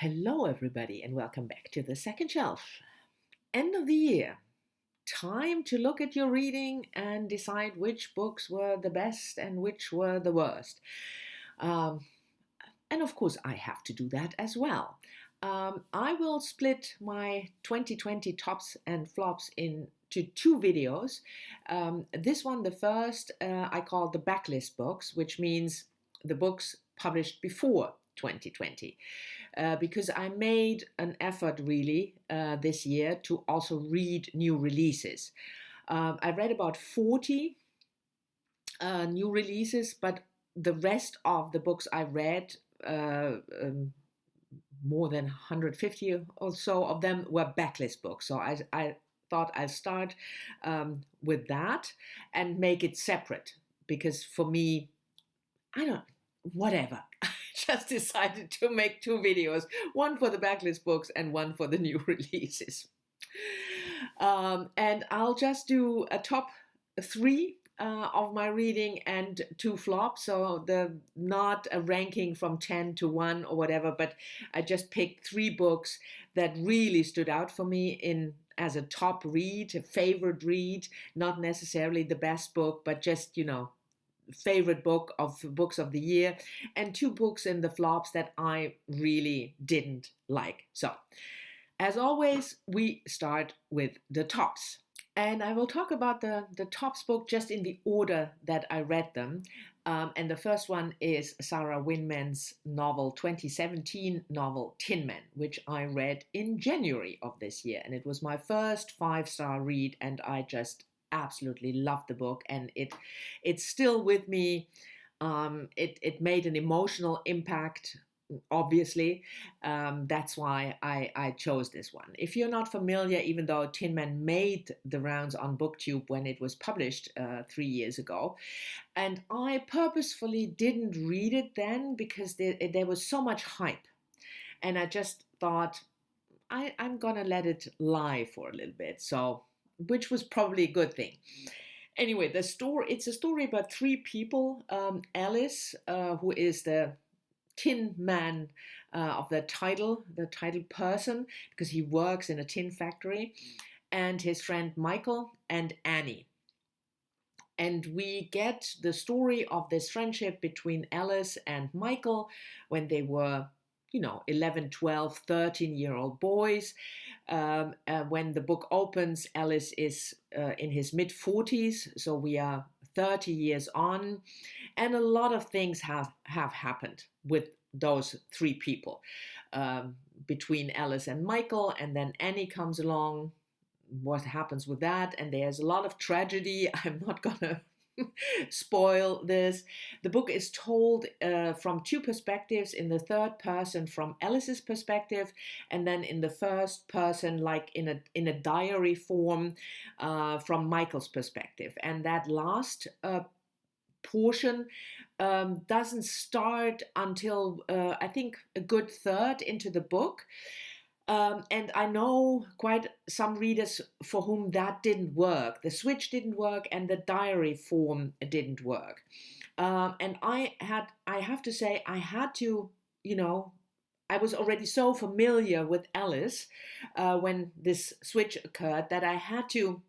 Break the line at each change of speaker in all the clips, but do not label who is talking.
Hello, everybody, and welcome back to the second shelf. End of the year. Time to look at your reading and decide which books were the best and which were the worst. Um, and of course, I have to do that as well. I will split my 2020 tops and flops into two videos. This one, the first, I call the Backlist books, which means the books published before 2020. Because I made an effort really this year to also read new releases. I read about 40 new releases, but the rest of the books I read, more than 150 or so of them were backlist books. So I thought I'll start with that and make it separate because for me, whatever. I just decided to make two videos, one for the backlist books and one for the new releases. And I'll just do a top three of my reading and two flops. So not a ranking from 10 to 1 or whatever, but I just picked three books that really stood out for me as a top read, a favorite read, not necessarily the best book, but just, favorite books of the year, and two books in the flops that I really didn't like. So, as always, we start with the tops. And I will talk about the tops book just in the order that I read them. And the first one is Sarah Winman's 2017 novel Tin Man, which I read in January of this year. And it was my first 5-star read, and I just absolutely loved the book, and it's still with me. It made an emotional impact, obviously. That's why I chose this one. If you're not familiar, even though Tin Man made the rounds on BookTube when it was published 3 years ago, and I purposefully didn't read it then because there was so much hype, and I just thought I'm gonna let it lie for a little bit. So, which was probably a good thing. Anyway, it's a story about three people. Alice, who is the tin man of the title person, because he works in a tin factory, and his friend Michael and Annie. And we get the story of this friendship between Alice and Michael when they were 11, 12, 13-year-old boys. When the book opens, Alice is in his mid-40s, so we are 30 years on, and a lot of things have happened with those three people between Alice and Michael, and then Annie comes along. What happens with that? And there's a lot of tragedy. I'm not gonna spoil this. The book is told from two perspectives, in the third person from Alice's perspective, and then in the first person, like in a diary form, from Michael's perspective. And that last portion doesn't start until I think a good third into the book. And I know quite some readers for whom that didn't work. The switch didn't work and the diary form didn't work. And I have to say, I had to, I was already so familiar with Alice when this switch occurred that I had to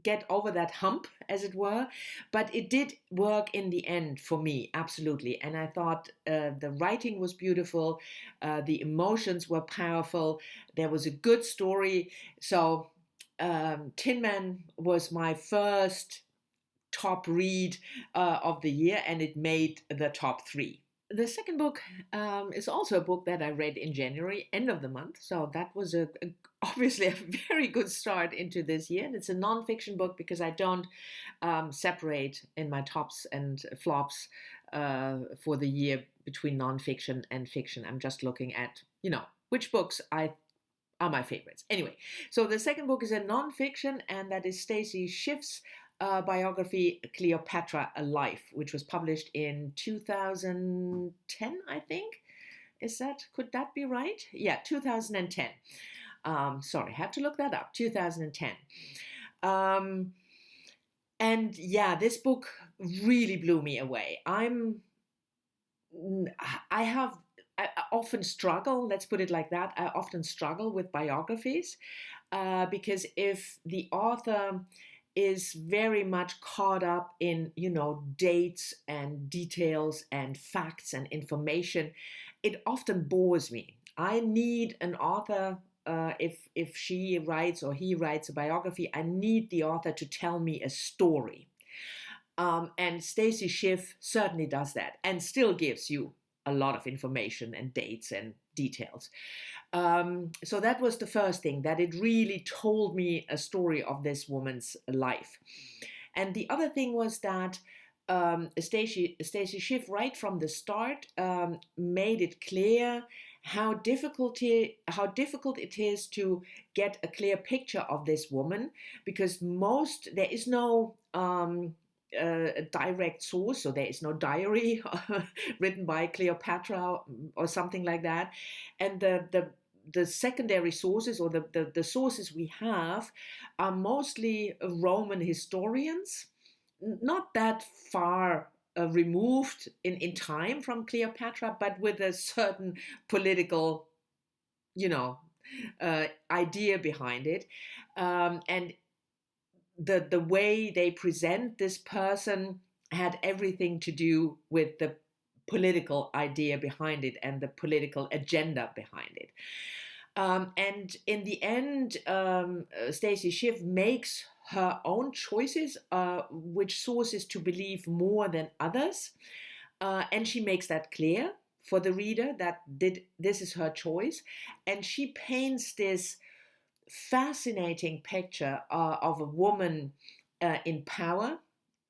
get over that hump, as it were, but it did work in the end for me, absolutely. And I thought the writing was beautiful, the emotions were powerful, there was a good story. So Tin Man was my first top read of the year, and it made the top 3. The second book is also a book that I read in January, end of the month. So that was obviously a very good start into this year. And it's a nonfiction book because I don't separate in my tops and flops for the year between nonfiction and fiction. I'm just looking at, which books are my favorites. Anyway, so the second book is a nonfiction, and that is Stacy Schiff's biography Cleopatra A Life, which was published in 2010, I think. Could that be right? Yeah, 2010. Sorry, had to look that up. 2010. And yeah, this book really blew me away. I I often struggle, let's put it like that, I often struggle with biographies because if the author is very much caught up in, dates and details and facts and information, it often bores me. I need an author. If she writes or he writes a biography, I need the author to tell me a story. And Stacy Schiff certainly does that and still gives you a lot of information and dates and details. So that was the first thing, that it really told me a story of this woman's life. And the other thing was that Stacy Schiff, right from the start, made it clear how difficult it is to get a clear picture of this woman, because there is no a direct source, so there is no diary written by Cleopatra or something like that, and the secondary sources, or the sources we have, are mostly Roman historians, not that far removed in time from Cleopatra, but with a certain political, idea behind it, and the way they present this person had everything to do with the political idea behind it and the political agenda behind it. And in the end, Stacy Schiff makes her own choices, which sources to believe more than others. And she makes that clear for the reader that this is her choice. And she paints this fascinating picture of a woman in power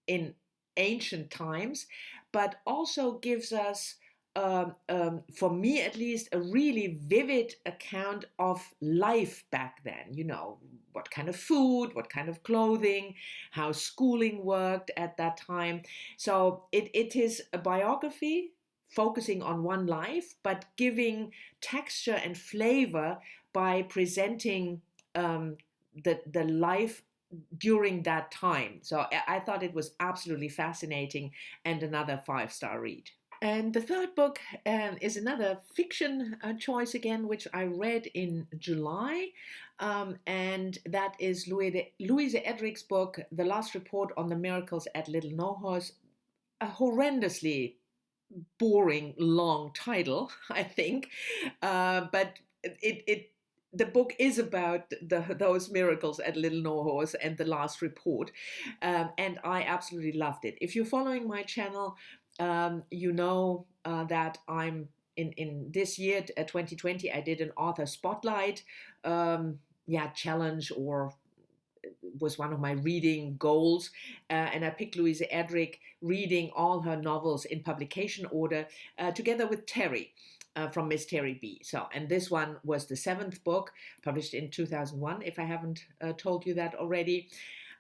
in ancient times, but also gives us, for me at least, a really vivid account of life back then. What kind of food, what kind of clothing, how schooling worked at that time. So it is a biography focusing on one life, but giving texture and flavor by presenting the life during that time. So I thought it was absolutely fascinating and another 5-star read. And the third book is another fiction choice again, which I read in July, and that is Louise Erdrich's book, The Last Report on the Miracles at Little No-Horse. A horrendously boring, long title, I think, but the book is about those miracles at Little No-Horse and the last report, and I absolutely loved it. If you're following my channel, you know that I'm in this year, 2020, I did an author spotlight challenge, or was one of my reading goals, and I picked Louise Erdrich, reading all her novels in publication order, together with Terry. From Miss Terry B. So, and this one was the 7th book, published in 2001, if I haven't told you that already.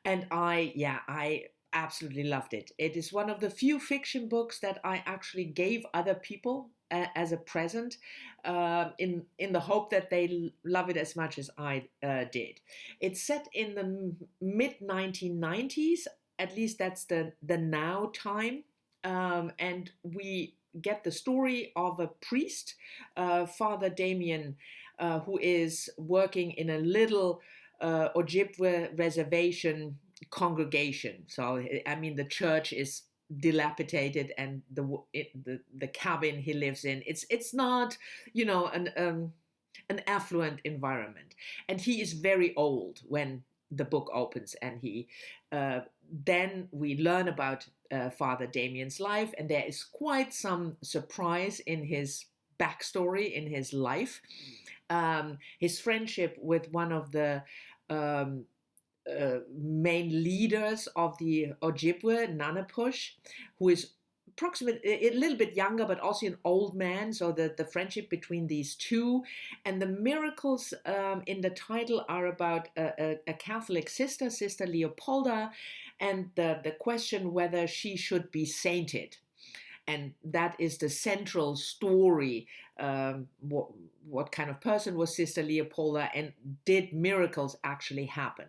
And I absolutely loved it. It is one of the few fiction books that I actually gave other people as a present, in the hope that they love it as much as I did. It's set in the mid-1990s, at least that's the now time, and we get the story of a priest, Father Damien, who is working in a little Ojibwe reservation congregation. So, I mean, the church is dilapidated, and the cabin he lives in, it's not, an affluent environment, and he is very old when the book opens, and he then we learn about Father Damien's life, and there is quite some surprise in his backstory, in his life. His friendship with one of the main leaders of the Ojibwe, Nanapush, who is approximately a little bit younger, but also an old man. So the friendship between these two, and the miracles in the title are about a Catholic sister, Sister Leopolda, and the question whether she should be sainted. And that is the central story. What kind of person was Sister Leopolda, and did miracles actually happen?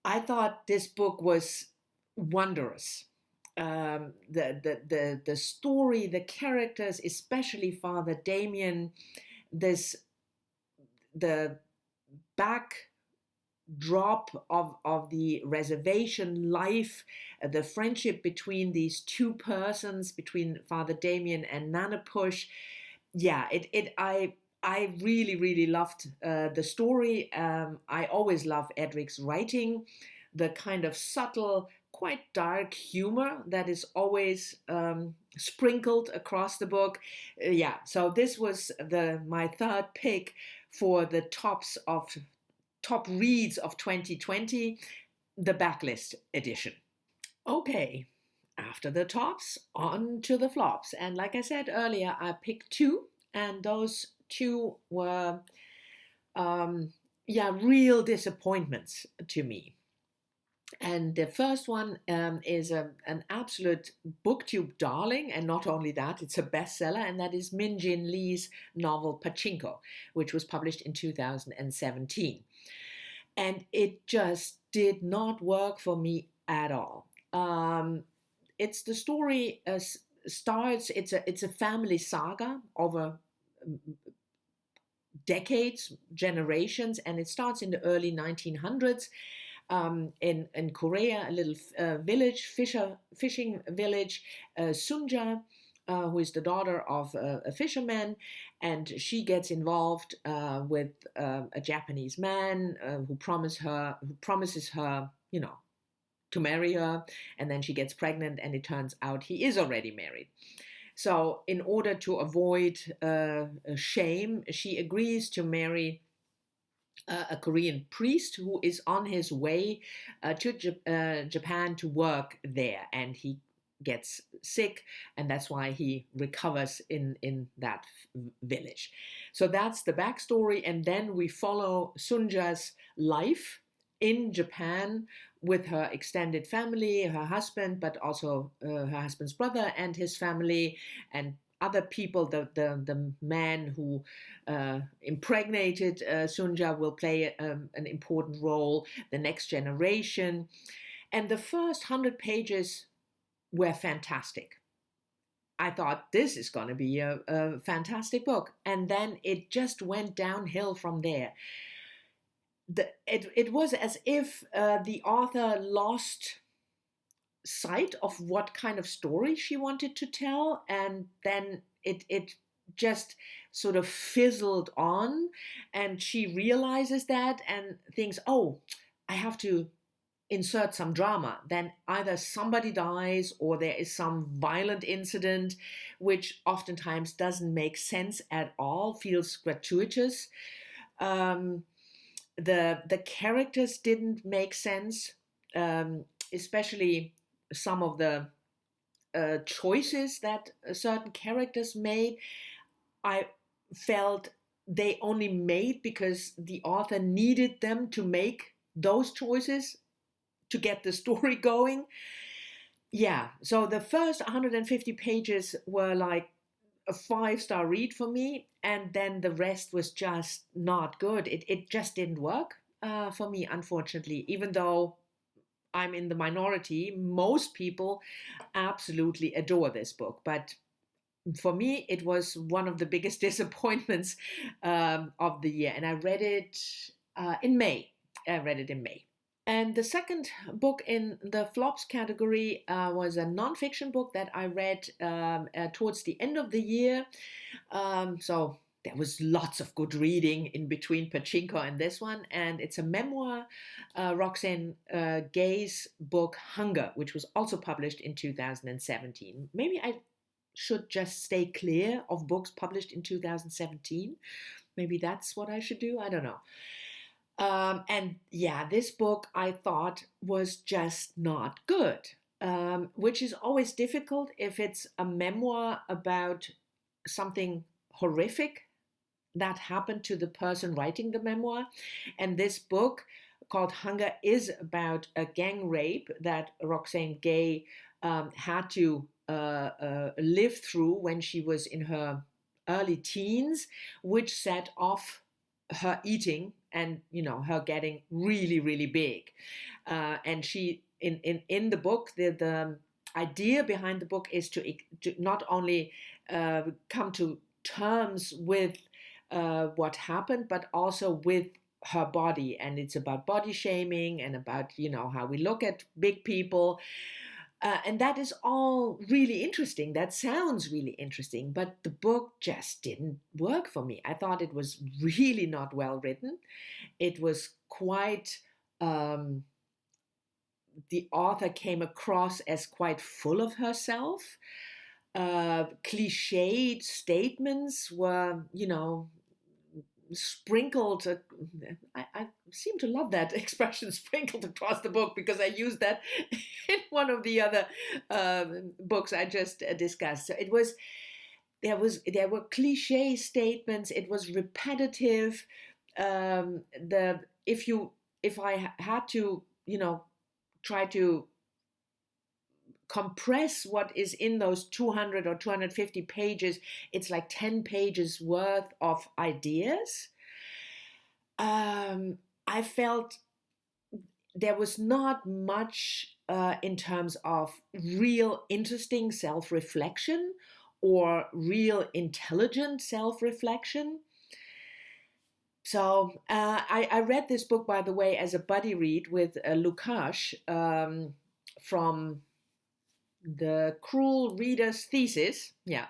I thought this book was wondrous. the story, the characters, especially Father Damien, this the backdrop of the reservation life, the friendship between these two persons, between Father Damien and Nanapush. Yeah, I really, really loved the story. I always love Edric's writing, the kind of subtle, quite dark humor that is always sprinkled across the book. Yeah, so this was my third pick for the top reads of 2020, the Backlist edition. Okay, after the tops, on to the flops. And like I said earlier, I picked two, and those two were, real disappointments to me. And the first one is an absolute booktube darling, and not only that, it's a bestseller, and that is Min Jin Lee's novel Pachinko, which was published in 2017. And it just did not work for me at all. It's the story starts. It's a family saga over decades, generations, and it starts in the early 1900s. In Korea, a little village, fishing village, Sunja, who is the daughter of a fisherman, and she gets involved with a Japanese man who promises her, to marry her, and then she gets pregnant, and it turns out he is already married. So, in order to avoid shame, she agrees to marry a Korean priest who is on his way to Japan to work there, and he gets sick, and that's why he recovers in that village. So that's the backstory, and then we follow Sunja's life in Japan with her extended family, her husband, but also her husband's brother and his family, and other people. The man who impregnated Sunja will play an important role, the next generation. And the first 100 pages were fantastic. I thought this is going to be a fantastic book. And then it just went downhill from there. It was as if the author lost sight of what kind of story she wanted to tell, and then it just sort of fizzled on, and she realizes that and thinks, oh, I have to insert some drama. Then either somebody dies or there is some violent incident, which oftentimes doesn't make sense at all, feels gratuitous. The characters didn't make sense, especially some of the choices that certain characters made. I felt they only made because the author needed them to make those choices to get the story going. Yeah, so the first 150 pages were like a 5-star read for me, and then the rest was just not good. It just didn't work for me, unfortunately, even though I'm in the minority. Most people absolutely adore this book, but for me, it was one of the biggest disappointments of the year, and I read it in May. And the second book in the flops category was a nonfiction book that I read towards the end of the year. So there was lots of good reading in between Pachinko and this one. And it's a memoir, Roxane Gay's book, Hunger, which was also published in 2017. Maybe I should just stay clear of books published in 2017. Maybe that's what I should do. I don't know. And yeah, this book I thought was just not good, which is always difficult if it's a memoir about something horrific that happened to the person writing the memoir. And this book called Hunger is about a gang rape that Roxane Gay had to live through when she was in her early teens, which set off her eating and her getting really, really big. And she in the book, the idea behind the book is to not only come to terms with what happened, but also with her body. And it's about body shaming and about, how we look at big people. And that is all really interesting. That sounds really interesting, but the book just didn't work for me. I thought it was really not well written. It was quite, the author came across as quite full of herself. Cliched statements were, sprinkled. I seem to love that expression, sprinkled across the book, because I used that in one of the other books I just discussed. So there were cliche statements. It was repetitive. If I had to, try to compress what is in those 200 or 250 pages, it's like 10 pages worth of ideas. I felt there was not much in terms of real interesting self-reflection or real intelligent self-reflection. So I read this book, by the way, as a buddy read with Lukáš from The Cruel Reader's Thesis, yeah,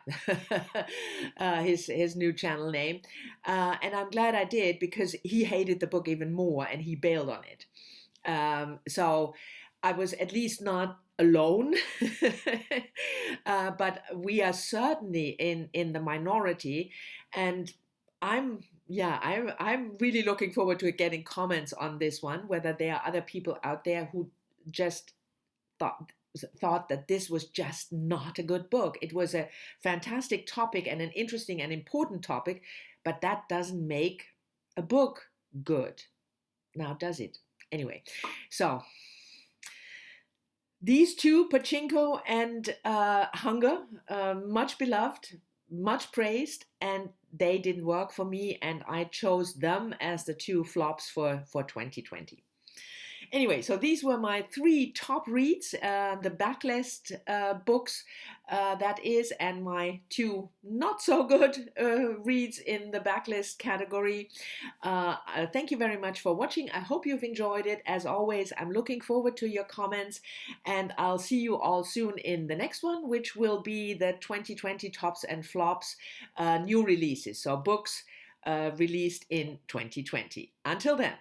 his new channel name, and I'm glad I did, because he hated the book even more and he bailed on it. So I was at least not alone, but we are certainly in the minority, and I'm really looking forward to getting comments on this one, whether there are other people out there who just thought that this was just not a good book. It was a fantastic topic and an interesting and important topic, but that doesn't make a book good. Now, does it? Anyway, so these two, Pachinko and Hunger, much beloved, much praised, and they didn't work for me, and I chose them as the two flops for 2020. Anyway, so these were my 3 top reads, the Backlist books, that is, and my 2 not so good reads in the Backlist category. Thank you very much for watching. I hope you've enjoyed it. As always, I'm looking forward to your comments, and I'll see you all soon in the next one, which will be the 2020 tops and flops new releases, so books released in 2020. Until then.